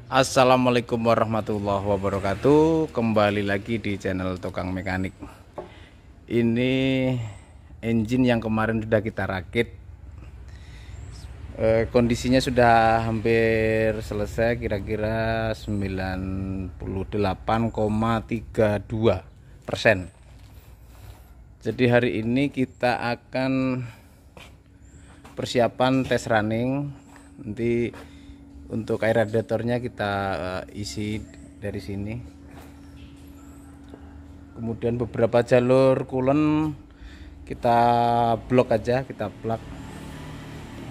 Assalamualaikum warahmatullahi wabarakatuh. Kembali lagi di channel Tukang Mekanik. Ini engine yang kemarin sudah kita rakit. Kondisinya sudah hampir selesai, kira-kira 98,32%. Jadi hari ini kita akan persiapan tes running. Nanti untuk air radiatornya kita isi dari sini. Kemudian beberapa jalur coolant kita blok aja, kita plug.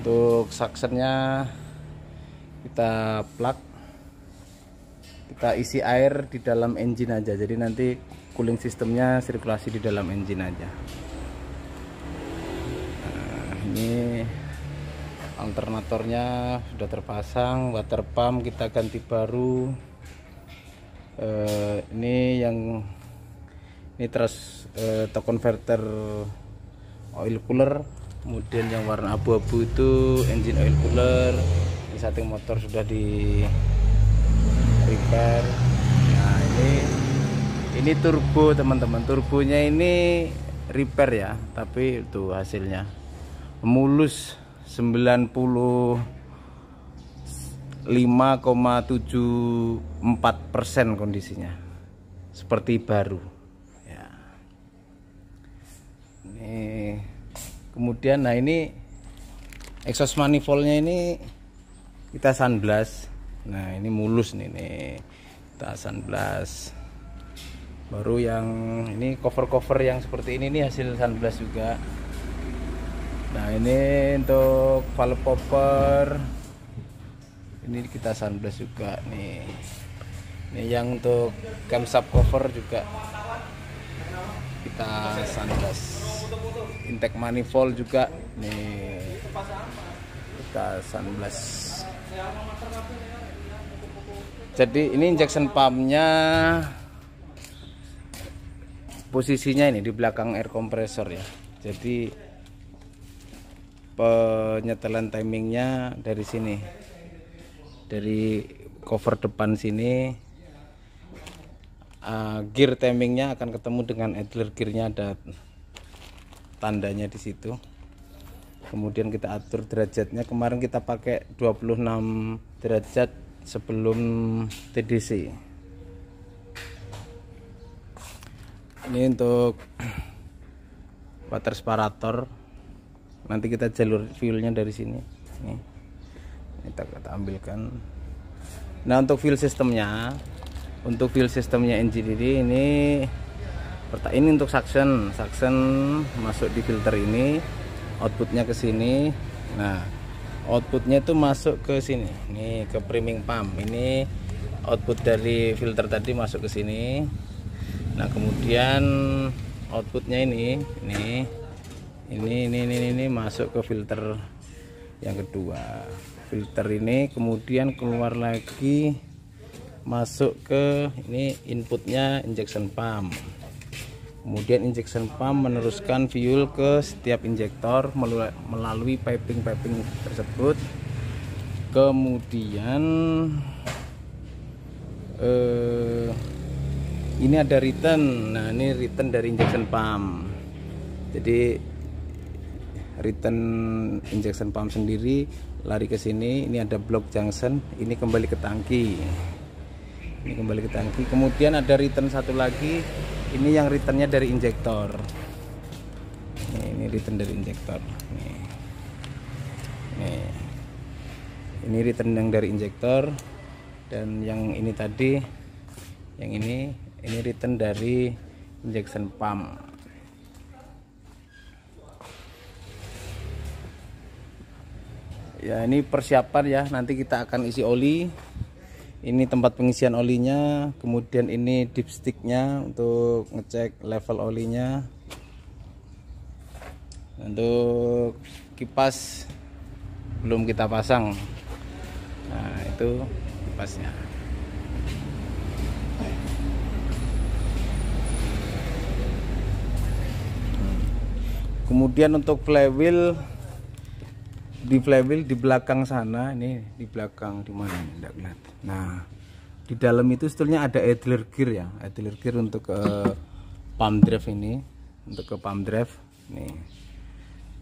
Untuk suctionnya kita plug. Kita isi air di dalam engine aja. Jadi nanti cooling sistemnya sirkulasi di dalam engine aja. Nah, ini alternatornya sudah terpasang, water pump kita ganti baru. Ini terus torque converter oil cooler. Kemudian yang warna abu-abu itu engine oil cooler. Ini setting motor sudah di repair. Nah ini turbo teman-teman. Turbonya ini repair ya, tapi itu hasilnya mulus 95,74% kondisinya, seperti baru ya. Ini kemudian, nah ini exhaust manifoldnya ini kita sunblast. Nah ini mulus nih, kita sunblast. Baru yang ini cover yang seperti ini nih hasil sunblast juga. Nah ini untuk valve popper ini kita sunblast juga nih. Ini yang untuk camshaft cover juga kita sunblast. Intake manifold juga nih kita sunblast. Jadi ini injection pumpnya posisinya ini di belakang air compressor ya. Jadi penyetelan timingnya dari sini, dari cover depan sini. Gear timingnya akan ketemu dengan idler gearnya, ada tandanya di situ. Kemudian kita atur derajatnya, kemarin kita pakai 26 derajat sebelum TDC. Ini untuk water separator. Nanti kita jalur fuelnya dari sini. Nih, kita ambilkan. Nah untuk fuel sistemnya, engine ini untuk suction masuk di filter ini, outputnya ke sini. Nah outputnya itu masuk ke sini, nih ke priming pump. Ini output dari filter tadi masuk ke sini. Nah kemudian outputnya ini masuk ke filter yang kedua. Filter ini kemudian keluar lagi masuk ke ini, inputnya injection pump. Kemudian injection pump meneruskan fuel ke setiap injektor melalui piping tersebut. Kemudian ini ada return. Nah ini return dari injection pump. Jadi return injection pump sendiri lari ke sini. Ini ada block junction, ini kembali ke tangki. Kemudian ada return satu lagi, ini yang returnnya dari injektor. Ini return dari injektor. Ini return yang dari injektor. Dan yang ini tadi, yang ini return dari injection pump. Ya ini persiapan ya, nanti kita akan isi oli. Ini tempat pengisian olinya. Kemudian ini dipsticknya untuk ngecek level olinya. Untuk kipas belum kita pasang. Nah itu kipasnya. Kemudian untuk flywheel di flywheel di belakang sana, ini di belakang di mana ini enggak kelihatan. Nah, di dalam itu sebetulnya ada idler gear ya, idler gear untuk ke pump drive ini, untuk ke pump drive. Nih.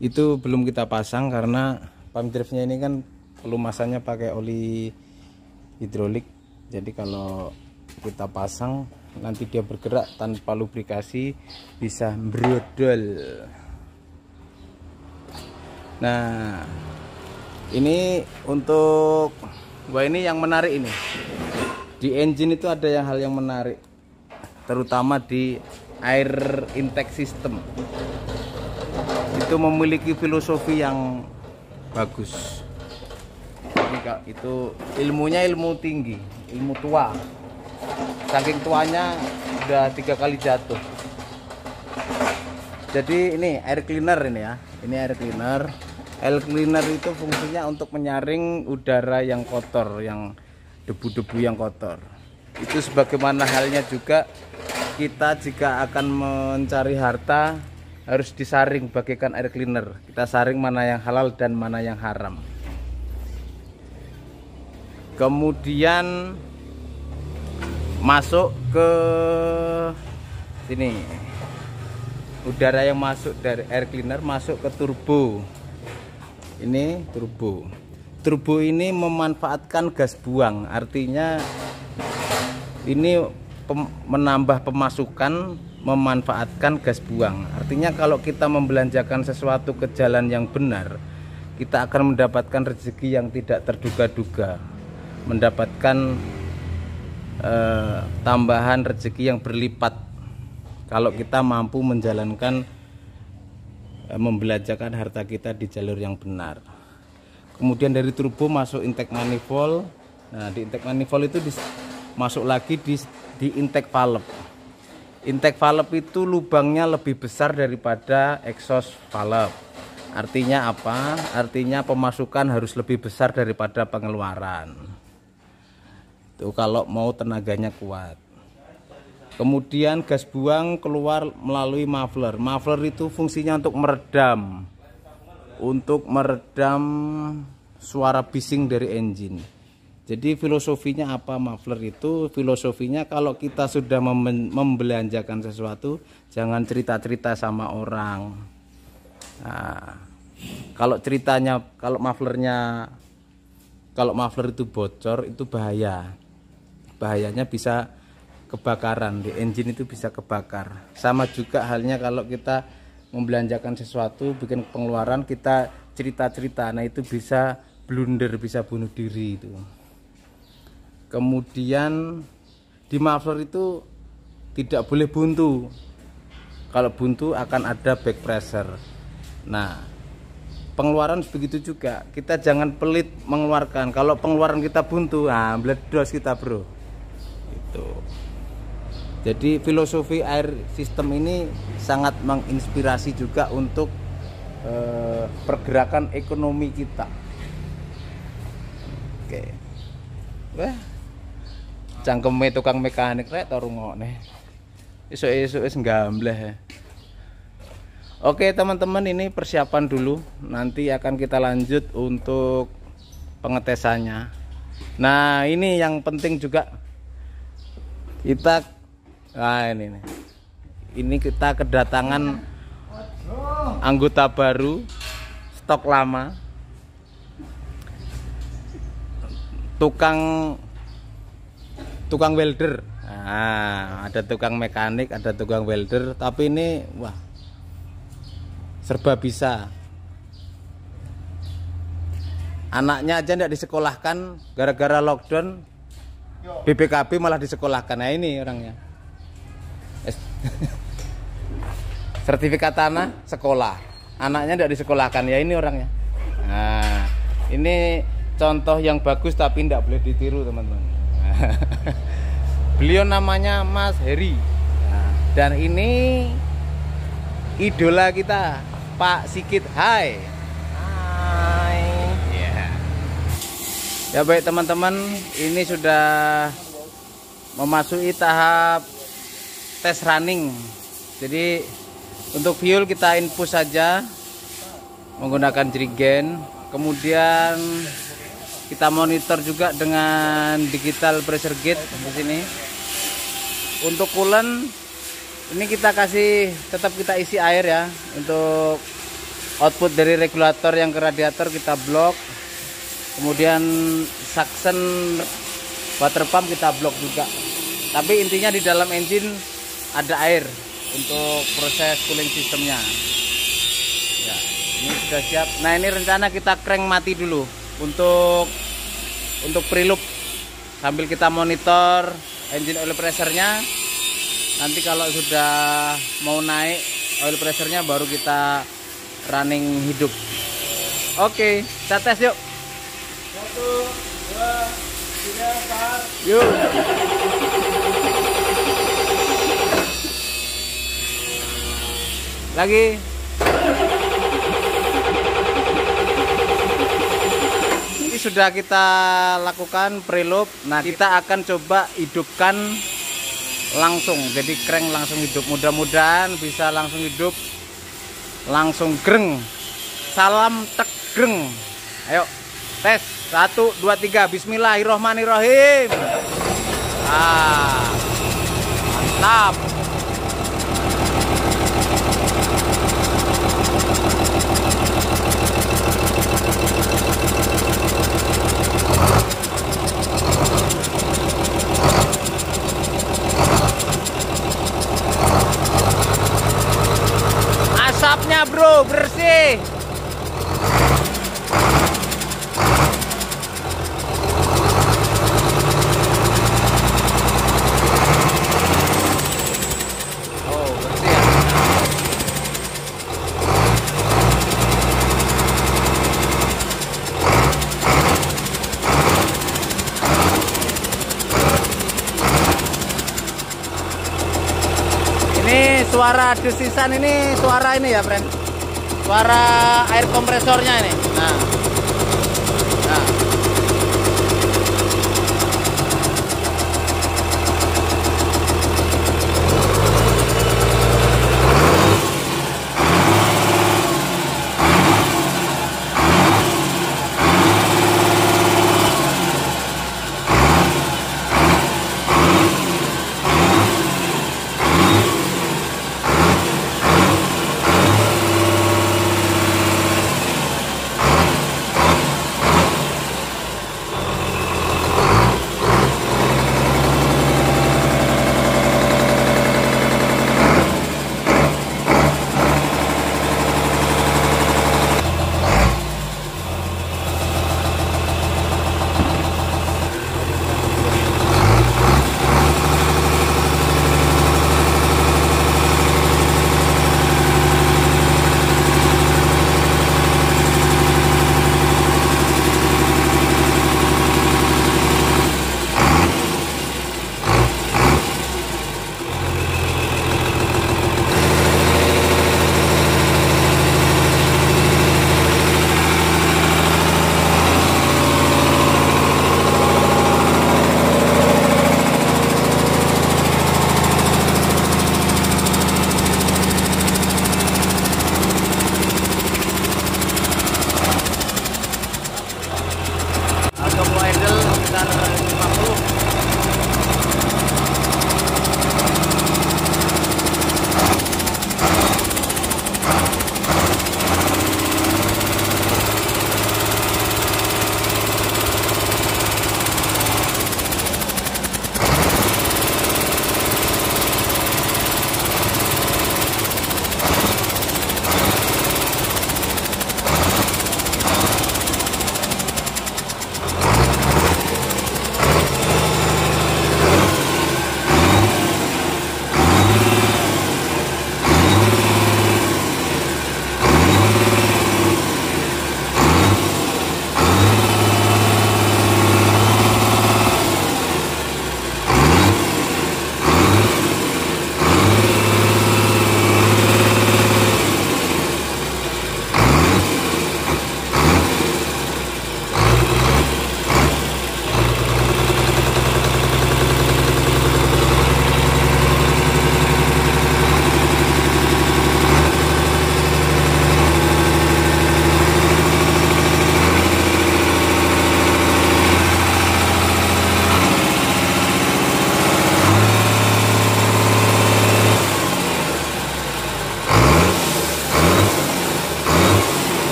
Itu belum kita pasang karena pump drive-nya ini kan pelumasannya pakai oli hidrolik. Jadi kalau kita pasang nanti dia bergerak tanpa lubrikasi bisa brodol. Nah, ini untuk ini yang menarik ini. Di engine itu ada hal yang menarik, terutama di air intake system. Itu memiliki filosofi yang bagus. Jadi itu ilmunya ilmu tinggi, ilmu tua. Saking tuanya udah 3 kali jatuh. Jadi ini air cleaner ini ya. Ini air cleaner. Air cleaner itu fungsinya untuk menyaring udara yang kotor, yang debu-debu yang kotor. Itu sebagaimana halnya juga kita jika akan mencari harta harus disaring bagaikan air cleaner. Kita saring mana yang halal dan mana yang haram. Kemudian masuk ke sini. Udara yang masuk dari air cleaner masuk ke turbo. Ini turbo. Turbo ini memanfaatkan gas buang. Artinya ini menambah pemasukan, memanfaatkan gas buang. Artinya kalau kita membelanjakan sesuatu ke jalan yang benar, kita akan mendapatkan rezeki yang tidak terduga-duga, mendapatkan tambahan rezeki yang berlipat kalau kita mampu menjalankan membelanjakan harta kita di jalur yang benar. Kemudian dari turbo masuk intake manifold. Nah, di intake manifold itu masuk lagi di intake valve. Intake valve itu lubangnya lebih besar daripada exhaust valve. Artinya apa? Artinya pemasukan harus lebih besar daripada pengeluaran. Itu kalau mau tenaganya kuat. Kemudian gas buang keluar melalui muffler. Muffler itu fungsinya untuk meredam suara bising dari engine. Jadi filosofinya apa muffler itu? Filosofinya kalau kita sudah membelanjakan sesuatu, jangan cerita-cerita sama orang. Nah, kalau muffler itu bocor, itu bahaya. Bahayanya bisa kebakaran, di engine itu bisa kebakar. Sama juga halnya kalau kita membelanjakan sesuatu, bikin pengeluaran, kita cerita-cerita, nah itu bisa blunder, bisa bunuh diri itu. Kemudian di muffler itu tidak boleh buntu. Kalau buntu akan ada back pressure. Nah, pengeluaran begitu juga. Kita jangan pelit mengeluarkan. Kalau pengeluaran kita buntu, nah meledos kita, bro. Itu. Jadi filosofi air system ini sangat menginspirasi juga untuk pergerakan ekonomi kita. Oke. Wah. Cangkeme tukang mekanik rek to rungokne. Esuk-esuk wis nggambleh. Oke, teman-teman, ini persiapan dulu. Nanti akan kita lanjut untuk pengetesannya. Nah, ini yang penting juga. Ini kita kedatangan anggota baru, stok lama, tukang welder. Nah, ada tukang mekanik, ada tukang welder, tapi ini wah serba bisa. Anaknya aja tidak disekolahkan gara-gara lockdown, BPKB malah disekolahkan. Nah, ini orangnya. Sertifikat tanah sekolah, anaknya tidak disekolahkan, ya ini orangnya. Nah, ini contoh yang bagus tapi tidak boleh ditiru, teman-teman. Beliau namanya Mas Heri. Nah, dan ini idola kita, Pak Sigit. Hai. Hai. Yeah. Ya baik teman-teman, ini sudah memasuki tahap tes running. Jadi untuk fuel kita infus saja menggunakan jerigen. Kemudian kita monitor juga dengan digital pressure gauge di sini. Untuk coolant ini kita tetap kita isi air ya. Untuk output dari regulator yang ke radiator kita blok. Kemudian suction water pump kita blok juga. Tapi intinya di dalam engine ada air untuk proses cooling sistemnya. Ya, ini sudah siap. Nah, ini rencana kita crank mati dulu untuk preloop sambil kita monitor engine oil pressure-nya. Nanti kalau sudah mau naik oil pressure-nya baru kita running hidup. Oke, kita tes yuk. 1, 2, 3, 4. Yuk. Lagi. Ini sudah kita lakukan preloop. Nah, kita akan coba hidupkan langsung. Jadi crank langsung hidup. Mudah-mudahan bisa langsung hidup. Langsung greng. Salam tek greng. Ayo tes. 1, 2, 3. Bismillahirrohmanirrohim. Mantap. Asapnya bro bersih. Ini suara desisan, ini suara ini ya friend, suara air kompresornya ini. Nah